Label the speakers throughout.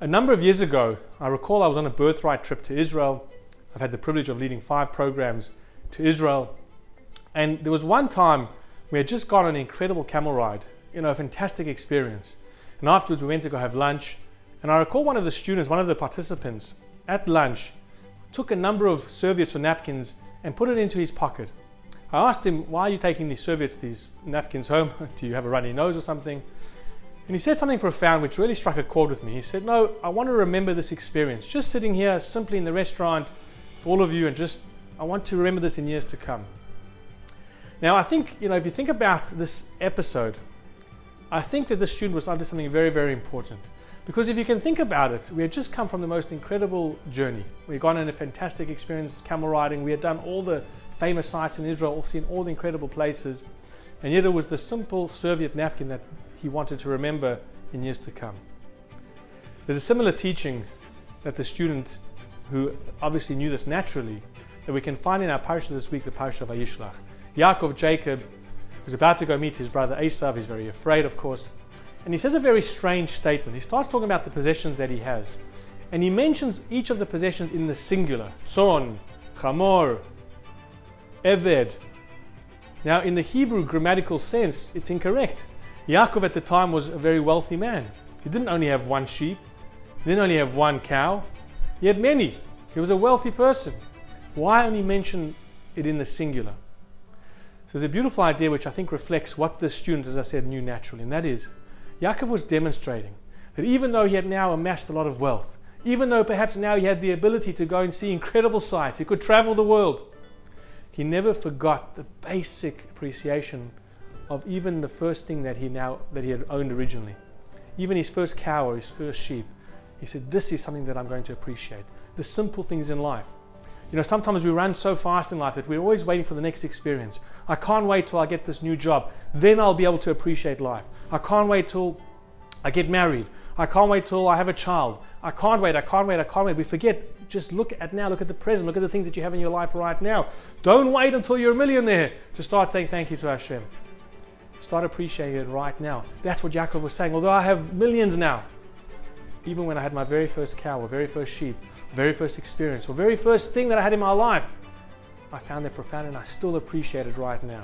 Speaker 1: A number of years ago, I recall I was on a Birthright trip to Israel. I've had the privilege of leading 5 programs to Israel. And there was one time we had just gone on an incredible camel ride, a fantastic experience. And afterwards we went to go have lunch. And I recall one of the students, one of the participants at lunch, took a number of serviettes or napkins and put it into his pocket. I asked him, why are you taking these serviettes, these napkins home? Do you have a runny nose or something? And he said something profound which really struck a chord with me. He said, no, I want to remember this experience. Just sitting here simply in the restaurant, all of you, and I want to remember this in years to come. Now I think, if you think about this episode, I think that this student was onto something very, very important. Because if you can think about it, we had just come from the most incredible journey. We had gone on a fantastic experience, camel riding. We had done all the famous sites in Israel, seen all the incredible places. And yet it was the simple serviette napkin that he wanted to remember in years to come. There's a similar teaching that the student, who obviously knew this naturally, that we can find in our Parsha this week, the Parshat Vayishlach. Yaakov, Jacob, was about to go meet his brother Esav. He's very afraid, of course. And he says a very strange statement. He starts talking about the possessions that he has. And he mentions each of the possessions in the singular. Tzon, Chamor, Eved. Now, in the Hebrew grammatical sense, it's incorrect. Yaakov at the time was a very wealthy man. He didn't only have one sheep. He didn't only have one cow. He had many. He was a wealthy person. Why only mention it in the singular? So there's a beautiful idea which I think reflects what the student, as I said, knew naturally. And that is, Yaakov was demonstrating that even though he had now amassed a lot of wealth, even though perhaps now he had the ability to go and see incredible sights, he could travel the world, he never forgot the basic appreciation of even the first thing that he had owned originally. Even his first cow or his first sheep. He said, this is something that I'm going to appreciate. The simple things in life. Sometimes we run so fast in life that we're always waiting for the next experience. I can't wait till I get this new job. Then I'll be able to appreciate life. I can't wait till I get married. I can't wait till I have a child. I can't wait. We forget, just look at now, look at the present, look at the things that you have in your life right now. Don't wait until you're a millionaire to start saying thank you to Hashem. Start appreciating it right now. That's what Yaakov was saying. Although I have millions now, even when I had my very first cow, or very first sheep, very first experience, or very first thing that I had in my life, I found that profound and I still appreciate it right now.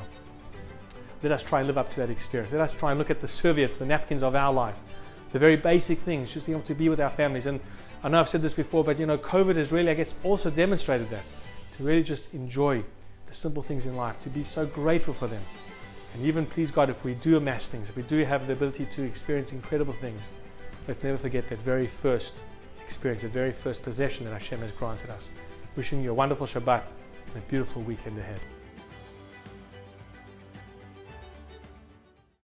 Speaker 1: Let us try and live up to that experience. Let us try and look at the serviettes, the napkins of our life, the very basic things, just being able to be with our families. And I know I've said this before, but COVID has really, also demonstrated that, to really just enjoy the simple things in life, to be so grateful for them. And even, please God, if we do amass things, if we do have the ability to experience incredible things, let's never forget that very first experience, that very first possession that Hashem has granted us. Wishing you a wonderful Shabbat and a beautiful weekend ahead.